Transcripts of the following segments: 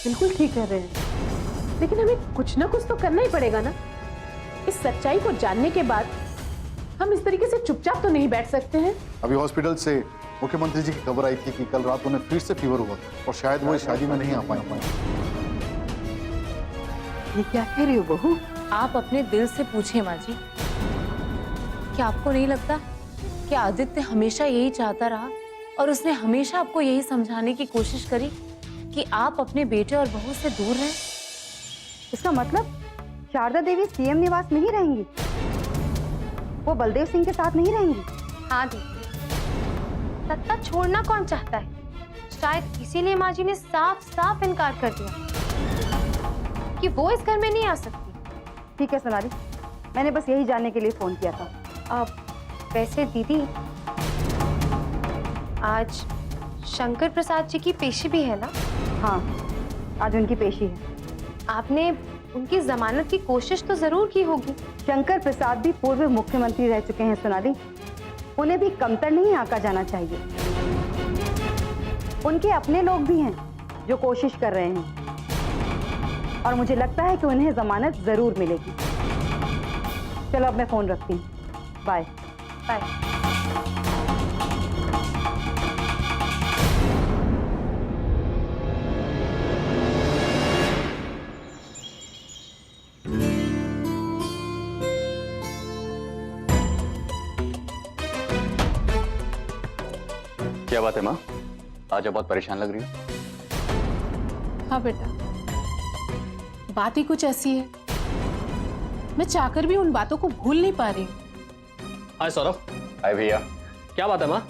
बिल्कुल ठीक कह रहे हैं, लेकिन हमें कुछ ना कुछ तो करना ही पड़ेगा ना। इस सच्चाई को जानने के बाद हम इस तरीके से चुपचाप तो नहीं बैठ सकते हैं। अभी हॉस्पिटल से मुख्यमंत्री जी की खबर आई थी कि कल रात उन्हें फिर से फीवर हुआ और शायद वो इस शादी में नहीं आ पाए। ये क्या कह रही हो बहू? आप अपने दिल से पूछिए माँ जी, क्या आपको नहीं लगता कि आदित्य हमेशा यही चाहता रहा और उसने हमेशा आपको यही समझाने की कोशिश करी कि आप अपने बेटे और बहू से दूर रहें? इसका मतलब शारदा देवी सीएम निवास में ही रहेंगी, वो बलदेव सिंह के साथ नहीं रहेंगी? हाँ दीदी, सत्ता छोड़ना कौन चाहता है? शायद इसीलिए माँ जी ने साफ साफ इनकार कर दिया कि वो इस घर में नहीं आ सकती। ठीक है सोनाली, मैंने बस यही जानने के लिए फोन किया था। वैसे दीदी, आज शंकर प्रसाद जी की पेशी भी है ना? हाँ, आज उनकी पेशी है। आपने उनकी जमानत की कोशिश तो जरूर की होगी। शंकर प्रसाद भी पूर्व मुख्यमंत्री रह चुके हैं सोनाली, उन्हें भी कमतर नहीं आंका जाना चाहिए। उनके अपने लोग भी हैं जो कोशिश कर रहे हैं और मुझे लगता है कि उन्हें जमानत जरूर मिलेगी। चलो अब मैं फोन रखती हूँ, बाय बाय। क्या बात है माँ, आज आप बहुत परेशान लग रही हो। हाँ बेटा, बात ही कुछ ऐसी है, मैं चाहकर भी उन बातों को भूल नहीं पा रही हूँ। हाय सौरभ। हाय भैया। क्या बात है माँ,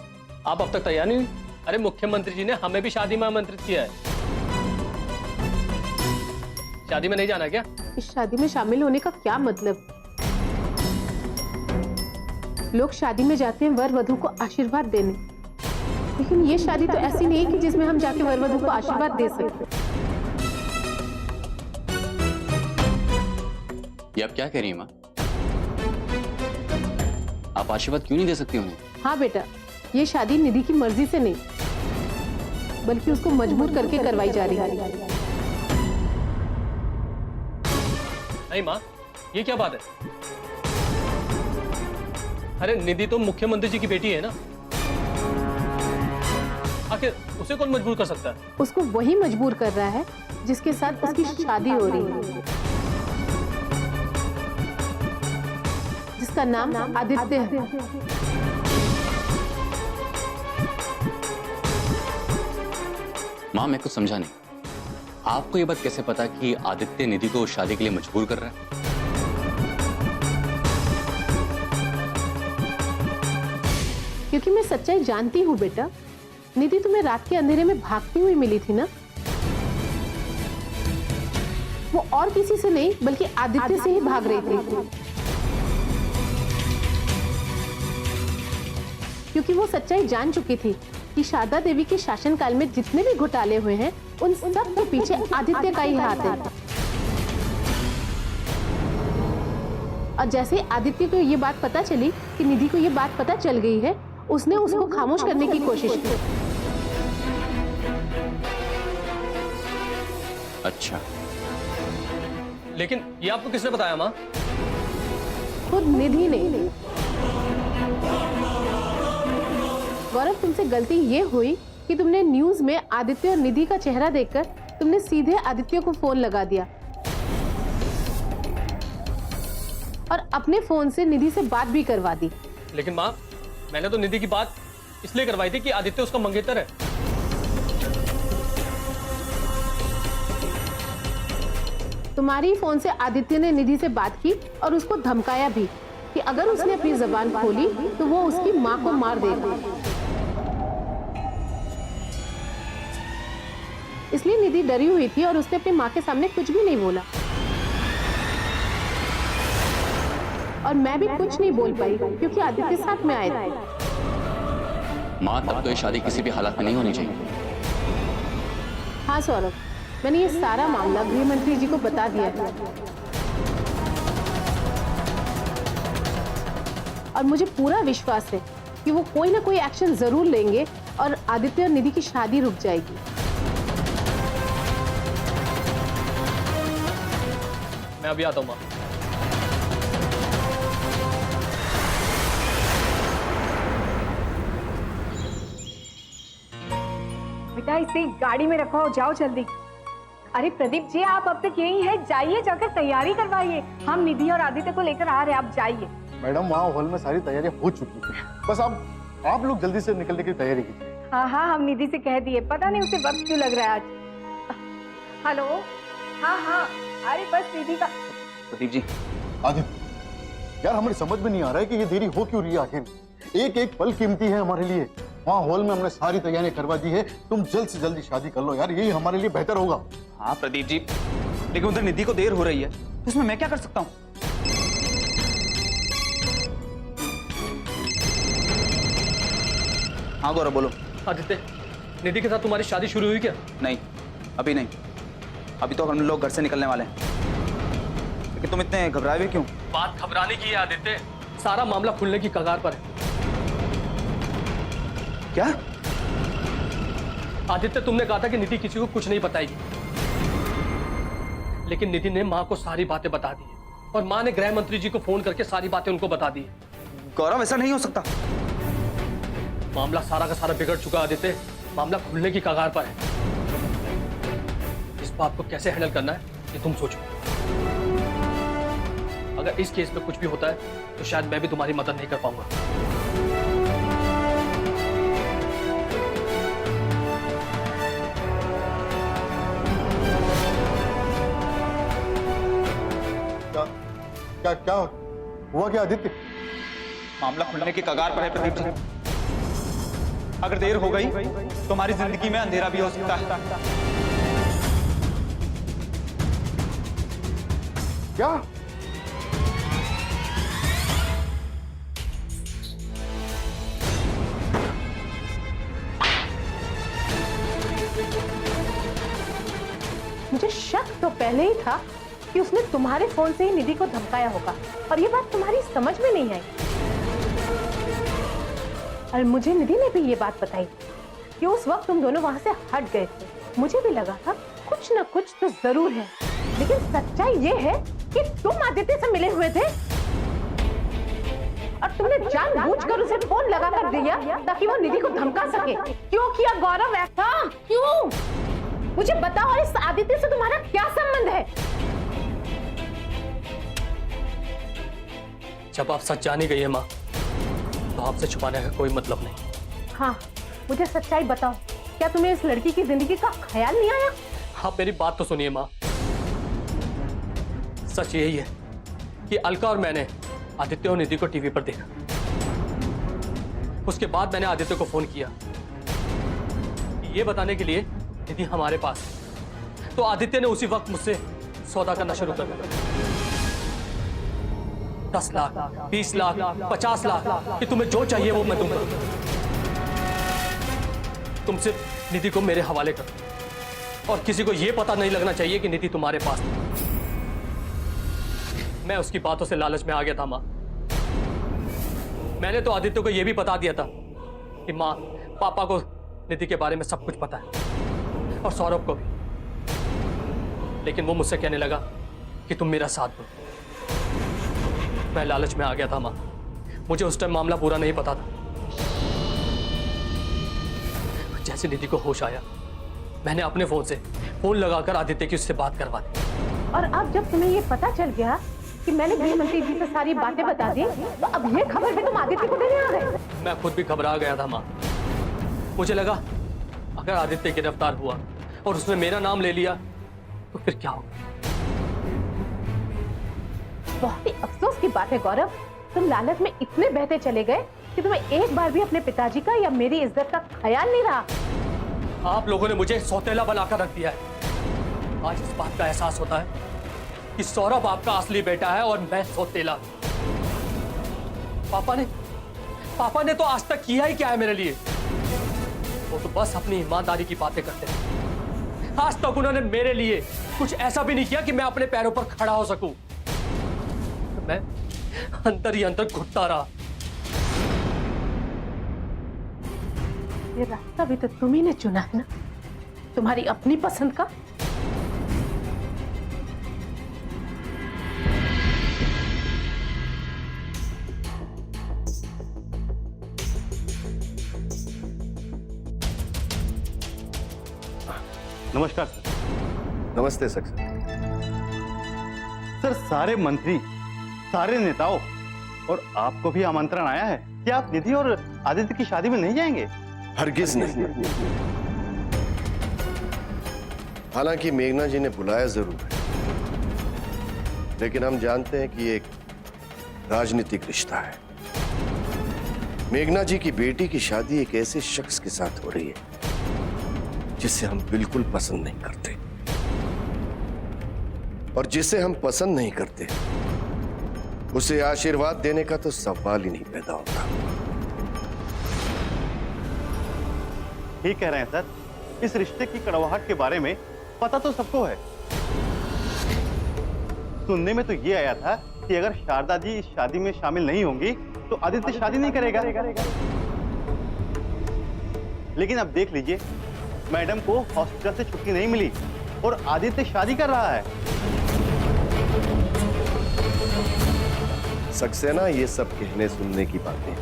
आप अब तक तैयार नहीं हुई? अरे मुख्यमंत्री जी ने हमें भी शादी में आमंत्रित किया है। शादी में नहीं जाना क्या? इस शादी में शामिल होने का क्या मतलब? लोग शादी में जाते हैं वर वधू को आशीर्वाद देने, लेकिन ये शादी तो ऐसी नहीं है कि जिसमें हम जाके वर वधू को आशीर्वाद दे सकते। ये आप क्या कह रही हैं माँ? आप आशीर्वाद क्यों नहीं दे सकती उन्हें? हाँ बेटा, ये शादी निधि की मर्जी से नहीं, बल्कि उसको मजबूर करके करवाई जा रही है। नहीं माँ, ये क्या बात है? अरे निधि तो मुख्यमंत्री जी की बेटी है ना, आखिर उसे कौन मजबूर कर सकता है? उसको वही मजबूर कर रहा है जिसके साथ उसकी शादी हो रही है, जिसका नाम आदित्य है। माँ मैं कुछ समझा नहीं, आपको ये बात कैसे पता कि आदित्य निधि को शादी के लिए मजबूर कर रहा है? क्योंकि मैं सच्चाई जानती हूँ बेटा। निधि तुम्हें रात के अंधेरे में भागती हुई मिली थी ना, वो और किसी से नहीं बल्कि आदित्य से ही भाग रही थी, क्योंकि वो सच्चाई जान चुकी थी कि शारदा देवी के शासनकाल में जितने भी घोटाले हुए हैं उन सब के पीछे आदित्य का ही हाथ है। और जैसे आदित्य को ये बात पता चली कि निधि को ये बात पता चल गई है, उसने उसको खामोश करने की कोशिश की। अच्छा, लेकिन ये आपको किसने बताया माँ? खुद निधि ने। गौरव, तुमसे गलती ये हुई कि तुमने न्यूज में आदित्य और निधि का चेहरा देखकर तुमने सीधे आदित्य को फोन लगा दिया और अपने फोन से निधि से बात भी करवा दी। लेकिन माँ, मैंने तो निधि की बात इसलिए करवाई थी कि आदित्य उसका मंगेतर है। तुम्हारी फोन से आदित्य ने निधि से बात की और उसको धमकाया भी कि अगर उसने अपनी जबान खोली तो वो उसकी माँ को मार देगा। इसलिए निधि डरी हुई थी और उसने अपनी माँ के सामने कुछ भी नहीं बोला, और मैं भी कुछ नहीं बोल पाई क्योंकि आदित्य साथ में आए थे। माँ तब तो ये शादी किसी भी हालात में नहीं होनी चाहिए। हाँ सौरभ, मैंने ये सारा मामला गृह मंत्री जी को बता दिया है और मुझे पूरा विश्वास है कि वो कोई ना कोई एक्शन जरूर लेंगे और आदित्य और निधि की शादी रुक जाएगी। मैं अभी आता हूँ माँ। बेटा इसे गाड़ी में रखो, जाओ जल्दी। अरे प्रदीप जी, आप अब तक यही है, जाइए जाकर तैयारी करवाइए। हम निधि और आदित्य को लेकर आ रहे हैं, आप जाइए। मैडम वहाँ हॉल में सारी तैयारियां हो चुकी थी, बस आप लोग जल्दी से निकलने की तैयारी कीजिए। हाँ हाँ, हम निधि से कह दिए, पता नहीं उसे वक्त क्यों लग रहा है आज। हेलो, हाँ हाँ, अरे बस निधि का। प्रदीप जी, आदित्य यार हमारी समझ में नहीं आ रहा है कि ये देरी हो क्यों रही है आखिर। एक एक पल कीमती है हमारे लिए। वहाँ हॉल में हमने सारी तैयारियां करवा दी है, तुम जल्द से जल्दी शादी कर लो यार, यही हमारे लिए बेहतर होगा। हाँ प्रदीप जी, लेकिन उधर निधि को देर हो रही है, तो उसमें मैं क्या कर सकता हूँ? हाँ गौरव बोलो। आदित्य, निधि के साथ तुम्हारी शादी शुरू हुई क्या? नहीं, अभी नहीं, अभी तो हम लोग घर से निकलने वाले हैं। लेकिन तुम इतने घबराए हुए क्यों? बात घबराने की है आदित्य, सारा मामला खुलने की कगार पर है। क्या? आदित्य, तुमने कहा था कि निधि किसी को कुछ नहीं बताएगी, लेकिन निधि ने माँ को सारी बातें बता दी है और माँ ने गृह मंत्री जी को फोन करके सारी बातें उनको बता दी है। गौरव ऐसा नहीं हो सकता। मामला सारा का सारा बिगड़ चुका आदित्य, मामला खुलने की कगार पर है। इस बात को कैसे हैंडल करना है ये तुम सोचो। अगर इस केस में कुछ भी होता है तो शायद मैं भी तुम्हारी मदद नहीं कर पाऊंगा। क्या क्या हुआ क्या आदित्य? मामला खुलने की कगार पर है प्रदीप जी। अगर देर हो गई तो हमारी जिंदगी में अंधेरा भी हो सकता है। क्या? मुझे शक तो पहले ही था कि उसने तुम्हारे फोन से ही निधि को धमकाया होगा, और ये बात तुम्हारी समझ में नहीं आई। और मुझे निधि ने भी ये बात बताई कि उस वक्त तुम दोनों वहां से हट गए थे। मुझे भी लगा था कुछ ना कुछ तो जरूर है, लेकिन सच्चाई ये है कि तुम आदित्य से मिले हुए थे और तुमने जानबूझकर उसे फोन लगाकर दिया ताकि वो निधि को धमका सके। क्यों किया गौरव ऐसा? क्यों? मुझे बताओ, और इस आदित्य से तुम्हारा क्या संबंध है? जब आप सच जानी गई है माँ, तो आपसे छुपाने का कोई मतलब नहीं। हाँ, मुझे सच्चाई बताओ, क्या तुम्हें इस लड़की की जिंदगी का ख्याल नहीं आया? आप मेरी बात तो सुनिए माँ। सच यही है कि अलका और मैंने आदित्य और निधि को टीवी पर देखा। उसके बाद मैंने आदित्य को फोन किया ये बताने के लिए निधि हमारे पास है। तो आदित्य ने उसी वक्त मुझसे सौदा करना शुरू कर दिया। 10 लाख, 20 लाख, 50 लाख कि तुम्हें जो चाहिए वो मैं दूंगा। तुम सिर्फ निधि को मेरे हवाले करो और किसी को यह पता नहीं लगना चाहिए कि निधि तुम्हारे पास है। मैं उसकी बातों से लालच में आ गया था मां। मैंने तो आदित्य को यह भी बता दिया था कि मां, पापा को निधि के बारे में सब कुछ पता है और सौरभ को भी, लेकिन वो मुझसे कहने लगा कि तुम मेरा साथ दो। मैं लालच में आ गया था मां। मुझे उस टाइम मामला पूरा नहीं पता था। जैसे निधि को होश आया, मैंने अपने फोन से फोन लगाकर आदित्य की उससे बात करवा दी। और अब जब तुम्हें ये पता चल गया कि मैंने गृह मंत्री जी से सारी बातें बता दी, तो अब ये खबर भी तुम आदित्य को देने आ गए? मैं खुद भी घबरा गया था मां। मुझे लगा अगर आदित्य गिरफ्तार हुआ और उसने मेरा नाम ले लिया तो फिर क्या होगा। बहुत ही अफसोस की बात है गौरव, तुम लालच में इतने बहते चले गए कि तुम्हें एक बार भी अपने पिताजी का या मेरी इज्जत का ख्याल नहीं रहा। आप लोगों ने मुझे सौतेला बनाकर रख दिया है। आज इस बात का एहसास होता है कि सौरभ आपका असली बेटा है और मैं सौतेला। पापा ने तो आज तक किया ही क्या है मेरे लिए? वो तो बस अपनी ईमानदारी की बातें करते हैं। आज तक उन्होंने मेरे लिए कुछ ऐसा भी नहीं किया कि मैं अपने पैरों पर खड़ा हो सकूं। मैं अंदर ही अंदर घुटता रहा। ये रास्ता भी तो तुम्ही ने चुना है ना, तुम्हारी अपनी पसंद का। नमस्कार सर। नमस्ते सक्सेना। सर सारे मंत्री, सारे नेताओं और आपको भी आमंत्रण आया है कि आप निधि और आदित्य की शादी में नहीं जाएंगे? हरगिज नहीं। हालांकि मेघना जी ने बुलाया जरूर है, लेकिन हम जानते हैं कि ये एक राजनीतिक रिश्ता है। मेघना जी की बेटी की शादी एक ऐसे शख्स के साथ हो रही है जिसे हम बिल्कुल पसंद नहीं करते, और जिसे हम पसंद नहीं करते उसे आशीर्वाद देने का तो सवाल ही नहीं पैदा होता। ठीक कह रहे हैं सर। इस रिश्ते की कड़वाहट के बारे में पता तो सबको है। सुनने में तो ये आया था कि अगर शारदा जी इस शादी में शामिल नहीं होंगी तो आदित्य शादी नहीं करेगा। लेकिन अब देख लीजिए, मैडम को हॉस्पिटल से छुट्टी नहीं मिली और आदित्य शादी कर रहा है। सक्सेना, ये सब कहने सुनने की बातें हैं।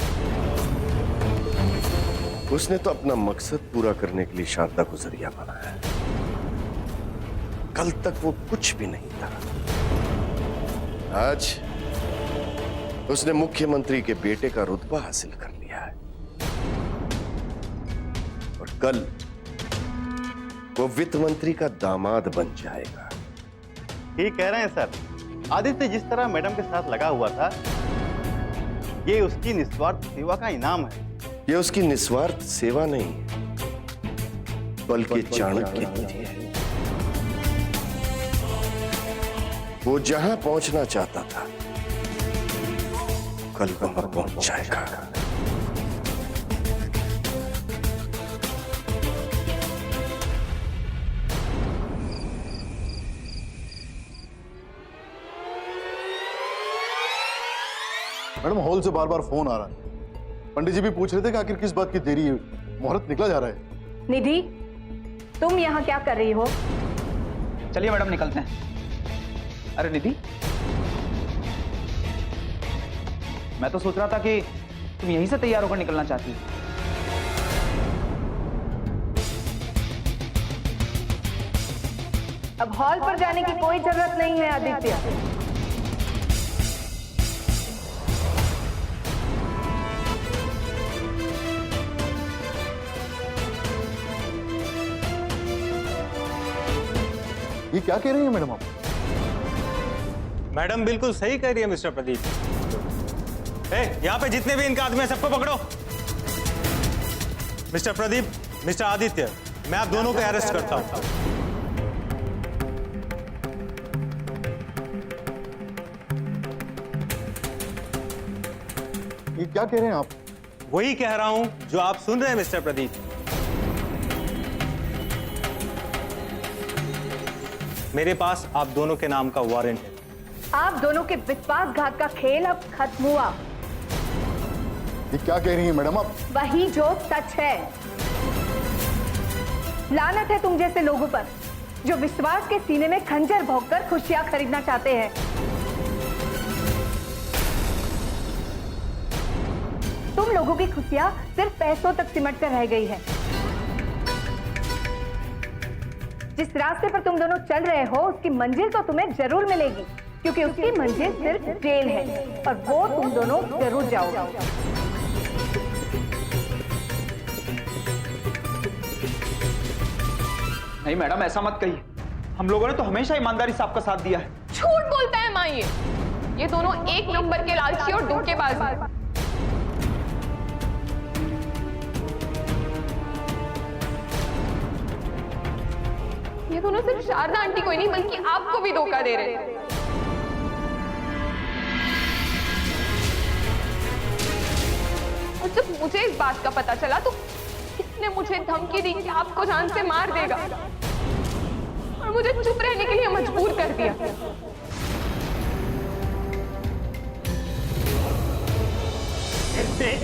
उसने तो अपना मकसद पूरा करने के लिए शारदा को जरिया बनाया है। कल तक वो कुछ भी नहीं था, आज उसने मुख्यमंत्री के बेटे का रुतबा हासिल कर लिया है, और कल वो वित्त मंत्री का दामाद बन जाएगा। ठीक कह रहे हैं सर। आदित्य जिस तरह मैडम के साथ लगा हुआ था, ये उसकी निस्वार्थ सेवा का इनाम है। ये उसकी निस्वार्थ सेवा नहीं है, बल्कि चाणक्य नीति है। वो जहां पहुंचना चाहता था, कल वहां पहुंच जाएगा। मैडम, हॉल से बार बार फोन आ रहा है। पंडित जी भी पूछ रहे थे कि आखिर किस बात की देरी है, मुहूर्त निकला जा रहा है। निधि, तुम यहाँ क्या कर रही हो? चलिए मैडम निकलते हैं। अरे निधि, मैं तो सोच रहा था कि तुम यहीं से तैयार होकर निकलना चाहती हो। अब हॉल पर जाने की कोई जरूरत नहीं है आदित्य। ये क्या कह रही है मैडम आप? मैडम बिल्कुल सही कह रही है मिस्टर प्रदीप। यहाँ पे जितने भी इनका आदमी है सबको पकड़ो। मिस्टर प्रदीप, मिस्टर आदित्य, मैं आप दोनों को अरेस्ट करता हूं। ये क्या कह रहे हैं आप? वही कह रहा हूं जो आप सुन रहे हैं मिस्टर प्रदीप। मेरे पास आप दोनों के नाम का वारंट है। आप दोनों के विश्वासघात का खेल अब खत्म हुआ। ये क्या कह रही है मैडम आप? वही जो सच है। लानत है तुम जैसे लोगों पर जो विश्वास के सीने में खंजर भोंककर खुशियां खरीदना चाहते हैं। तुम लोगों की खुशियां सिर्फ पैसों तक सिमट कर रह गई है। जिस रास्ते पर तुम दोनों चल रहे हो उसकी मंजिल तो तुम्हें जरूर मिलेगी, क्योंकि उसकी मंजिल सिर्फ जेल है, और वो तुम दोनों जरूर जाओगे। नहीं मैडम, ऐसा मत कहिए। हम लोगों ने तो हमेशा ईमानदारी से आपका साथ दिया है। झूठ बोलता है माँ, ये दोनों एक नंबर के लालची और धोखेबाज हैं। ये दोनों सिर्फ शारदा आंटी को ही नहीं बल्कि आपको भी धोखा दे रहे हैं। और जब मुझे इस बात का पता चला तो इसने मुझे धमकी दी कि आपको जान से मार देगा, और मुझे चुप रहने के लिए मजबूर कर दिया।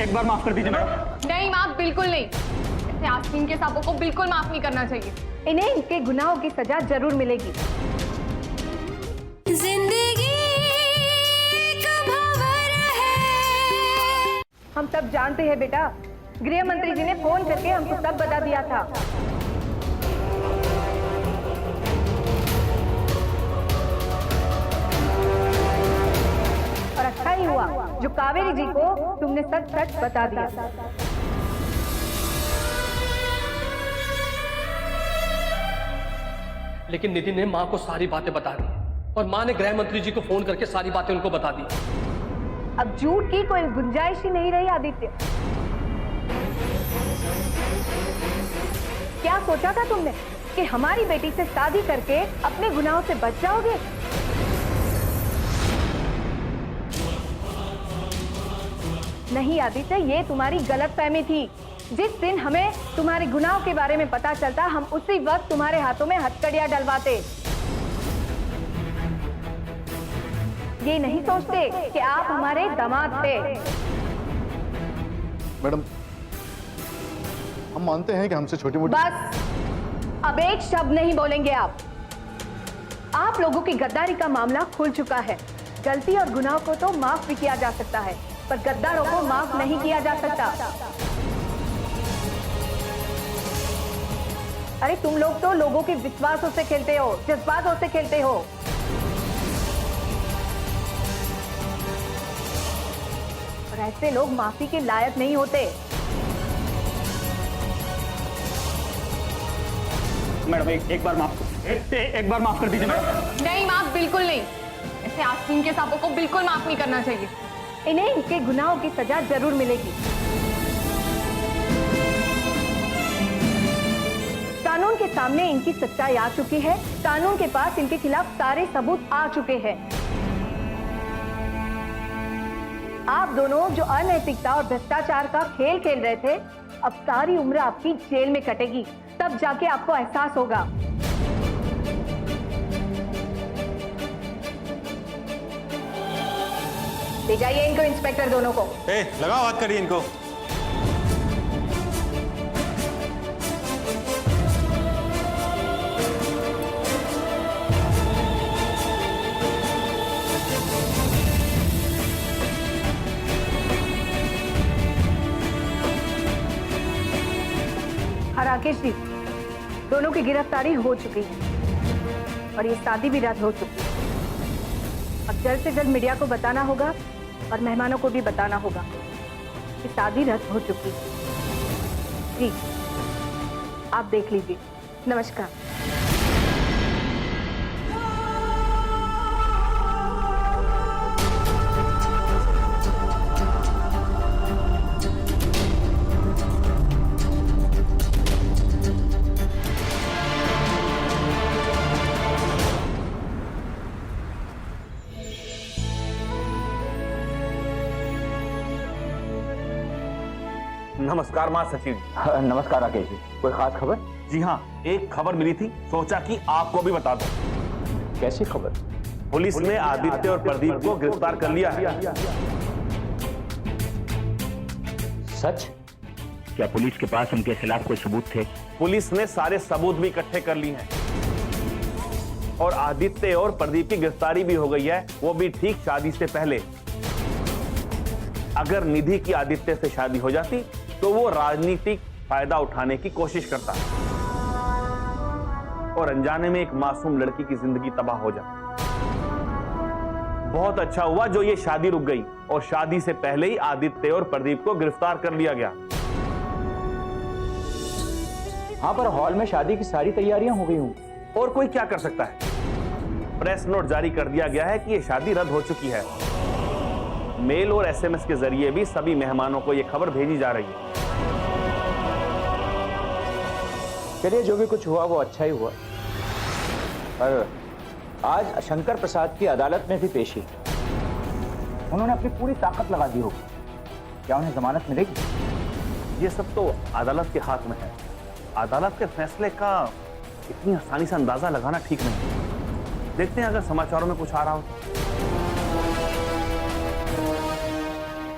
एक बार माफ कर दीजिए मैडम। नहीं माफ बिल्कुल नहीं। ऐसे आस्तीन के सांपों को बिल्कुल माफ नहीं करना चाहिए। इन्हें इनके गुनाहों की सजा जरूर मिलेगी। जिंदगी एक भंवर है। हम सब जानते हैं बेटा, गृह मंत्री जी ने फोन करके हमको सब बता दिया था। कावेरी जी को तुमने सच सच बता दिया। लेकिन निधि ने माँ को सारी बातें बता दी और माँ ने गृह मंत्री जी को फोन करके सारी बातें उनको बता दी। अब झूठ की कोई गुंजाइश ही नहीं रही आदित्य। क्या सोचा था तुमने कि हमारी बेटी से शादी करके अपने गुनाहों से बच जाओगे? नहीं आदित्य, ये तुम्हारी गलतफहमी थी। जिस दिन हमें तुम्हारे गुनाहों के बारे में पता चलता, हम उसी वक्त तुम्हारे हाथों में हथकड़ियां डलवाते। ये नहीं सोचते कि आप हमारे दामाद थे। मैडम, हम मानते हैं कि हमसे छोटी मोटी। बस, अब एक शब्द नहीं बोलेंगे आप। आप लोगों की गद्दारी का मामला खुल चुका है। गलती और गुनाह को तो माफ भी किया जा सकता है, पर गद्दारों को माफ नहीं किया जा सकता। अरे तुम लोग तो लोगों के विश्वासों से खेलते हो, जज्बातों से खेलते हो। और ऐसे लोग माफी के लायक नहीं होते। मैडम एक बार माफ एक बार माफ कर दीजिए मैडम। नहीं, माफ बिल्कुल नहीं। ऐसे आस्तीन के सांपों को बिल्कुल माफ नहीं करना चाहिए। इन्हें इनके गुनाहों की सजा जरूर मिलेगी। कानून के सामने इनकी सच्चाई आ चुकी है। कानून के पास इनके खिलाफ सारे सबूत आ चुके हैं। आप दोनों जो अनैतिकता और भ्रष्टाचार का खेल खेल रहे थे, अब सारी उम्र आपकी जेल में कटेगी। तब जाके आपको एहसास होगा। ले जाइए इनको, इंस्पेक्टर दोनों को। लगाओ हाथ करिए इनको। राकेश जी, दोनों की गिरफ्तारी हो चुकी है और ये शादी भी रद्द हो चुकी है। अब जल्द से जल्द मीडिया को बताना होगा और मेहमानों को भी बताना होगा कि शादी रद्द हो चुकी है। जी, आप देख लीजिए। नमस्कार। नमस्कार मां सचिव जी। नमस्कार राकेश जी, कोई खास खबर? जी हाँ, एक खबर मिली थी, सोचा कि आपको भी बता दूं। कैसी खबर? पुलिस ने आदित्य और प्रदीप को गिरफ्तार कर लिया है। सच? क्या पुलिस के पास उनके खिलाफ कोई सबूत थे? पुलिस ने सारे सबूत भी इकट्ठे कर लिए हैं और आदित्य और प्रदीप की गिरफ्तारी भी हो गई है, वो भी ठीक शादी से पहले। अगर निधि की आदित्य से शादी हो जाती तो वो राजनीतिक फायदा उठाने की कोशिश करता और अनजाने में एक मासूम लड़की की जिंदगी तबाह हो जाती। बहुत अच्छा हुआ जो ये शादी रुक गई और शादी से पहले ही आदित्य और प्रदीप को गिरफ्तार कर लिया गया। हाँ, पर हॉल में शादी की सारी तैयारियां हो गई हूं। और कोई क्या कर सकता है? प्रेस नोट जारी कर दिया गया है कि ये शादी रद्द हो चुकी है। मेल और एसएमएस के जरिए भी सभी मेहमानों को यह खबर भेजी जा रही है। चलिए, जो भी कुछ हुआ वो अच्छा ही हुआ। पर आज शंकर प्रसाद की अदालत में भी पेशी, उन्होंने अपनी पूरी ताकत लगा दी होगी। क्या उन्हें जमानत मिलेगी? ये सब तो अदालत के हाथ में है। अदालत के फैसले का इतनी आसानी से अंदाजा लगाना ठीक नहीं। देखते हैं अगर समाचारों में कुछ आ रहा हो।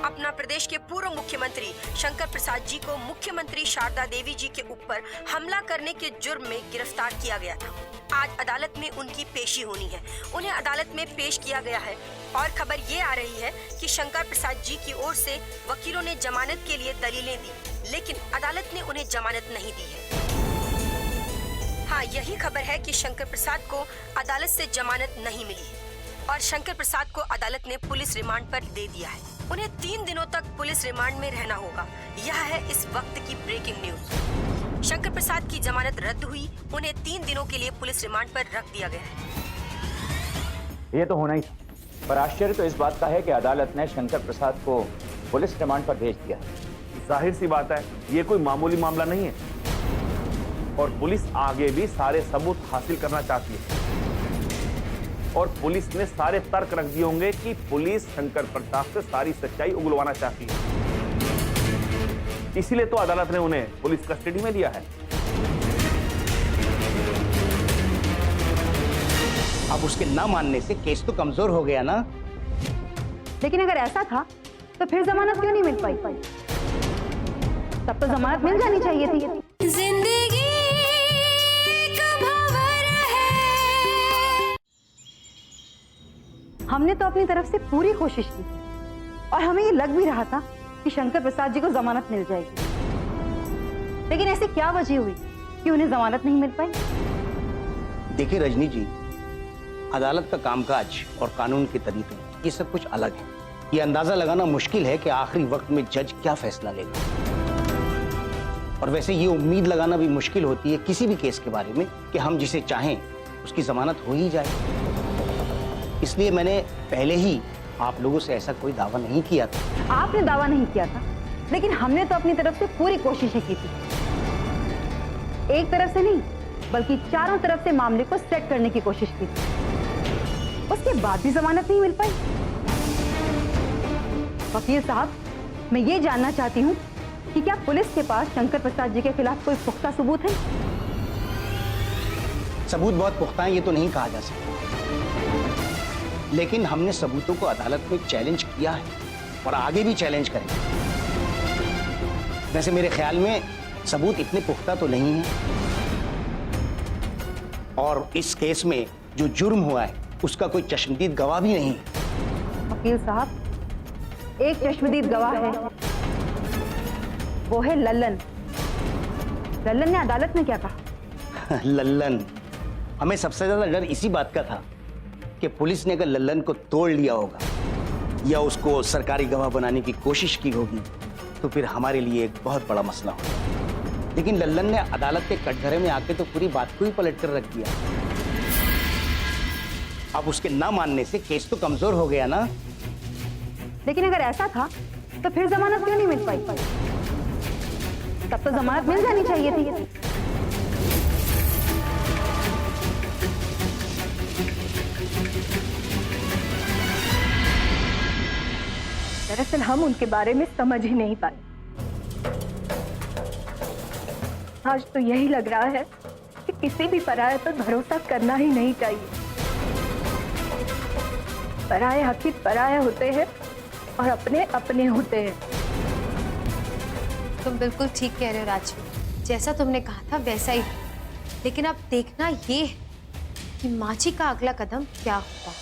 अपना प्रदेश के पूर्व मुख्यमंत्री शंकर प्रसाद जी को मुख्यमंत्री शारदा देवी जी के ऊपर हमला करने के जुर्म में गिरफ्तार किया गया था। आज अदालत में उनकी पेशी होनी है। उन्हें अदालत में पेश किया गया है और खबर ये आ रही है कि शंकर प्रसाद जी की ओर से वकीलों ने जमानत के लिए दलीलें दी, लेकिन अदालत ने उन्हें जमानत नहीं दी है। हाँ, यही खबर है कि शंकर प्रसाद को अदालत से जमानत नहीं मिली है और शंकर प्रसाद को अदालत ने पुलिस रिमांड पर दे दिया है। उन्हें 3 दिनों तक पुलिस रिमांड में रहना होगा। यह है इस वक्त की ब्रेकिंग न्यूज। शंकर प्रसाद की जमानत रद्द हुई, उन्हें 3 दिनों के लिए पुलिस रिमांड पर रख दिया गया है। ये तो होना ही था, पर आश्चर्य तो इस बात का है कि अदालत ने शंकर प्रसाद को पुलिस रिमांड पर भेज दिया। जाहिर सी बात है, ये कोई मामूली मामला नहीं है और पुलिस आगे भी सारे सबूत हासिल करना चाहती है और पुलिस ने सारे तर्क रख दिए होंगे कि पुलिस शंकर प्रसाद से सारी सच्चाई उगलवाना चाहती है। इसीलिए तो अदालत ने उन्हें पुलिस कस्टडी में दिया है। अब उसके ना मानने से केस तो कमजोर हो गया ना। लेकिन अगर ऐसा था तो फिर जमानत क्यों नहीं मिल पाई? तब तो जमानत मिल जानी चाहिए थी। जिंदगी एक भंवर है। हमने तो अपनी तरफ से पूरी कोशिश की और हमें ये लग भी रहा था कि शंकर प्रसाद जी को जमानत मिल जाएगी, लेकिन ऐसी क्या वजह हुई कि उन्हें जमानत नहीं मिल पाई? देखिए रजनी जी, अदालत का कामकाज और कानून के तरीके ये सब कुछ अलग है। ये अंदाजा लगाना मुश्किल है कि आखिरी वक्त में जज क्या फैसला लेगा, और वैसे ये उम्मीद लगाना भी मुश्किल होती है किसी भी केस के बारे में कि हम जिसे चाहें उसकी जमानत हो ही जाए। इसलिए मैंने पहले ही आप लोगों से ऐसा कोई दावा नहीं किया था। आपने दावा नहीं किया था, लेकिन हमने तो अपनी तरफ से पूरी कोशिशें की थी। एक तरफ से नहीं बल्कि चारों तरफ से मामले को सेट करने की कोशिश की थी। उसके बाद भी जमानत नहीं मिल पाई। वकील साहब, मैं ये जानना चाहती हूँ कि क्या पुलिस के पास शंकर प्रसाद जी के खिलाफ कोई पुख्ता सबूत है? सबूत बहुत पुख्ता है ये तो नहीं कहा जा सकता, लेकिन हमने सबूतों को अदालत में चैलेंज किया है और आगे भी चैलेंज करेंगे। वैसे मेरे ख्याल में सबूत इतने पुख्ता तो नहीं है, और इस केस में जो जुर्म हुआ है उसका कोई चश्मदीद गवाह भी नहीं है। वकील साहब, एक चश्मदीद गवाह है, वो है लल्लन। लल्लन ने अदालत में क्या कहा? लल्लन, हमें सबसे ज्यादा डर इसी बात का था कि पुलिस ने अगर लल्लन को तोड़ लिया होगा या उसको सरकारी गवाह बनाने की कोशिश की होगी तो फिर हमारे लिए एक बहुत बड़ा मसला होगा। लेकिन लल्लन ने अदालत के कटघरे में आके तो पूरी बात को ही पलट कर रख दिया। अब उसके ना मानने से केस तो कमजोर हो गया ना। लेकिन अगर ऐसा था तो फिर जमानत क्यों नहीं मिल पाई? तब तो जमानत मिल जानी चाहिए थी। दरअसल हम उनके बारे में समझ ही नहीं पाए। आज तो यही लग रहा है कि किसी भी पराये पर भरोसा करना ही नहीं चाहिए। पराये आखिर पराये होते हैं और अपने अपने होते हैं। तुम बिल्कुल ठीक कह रहे हो राजवी, जैसा तुमने कहा था वैसा ही। लेकिन अब देखना ये है कि माची का अगला कदम क्या होता है।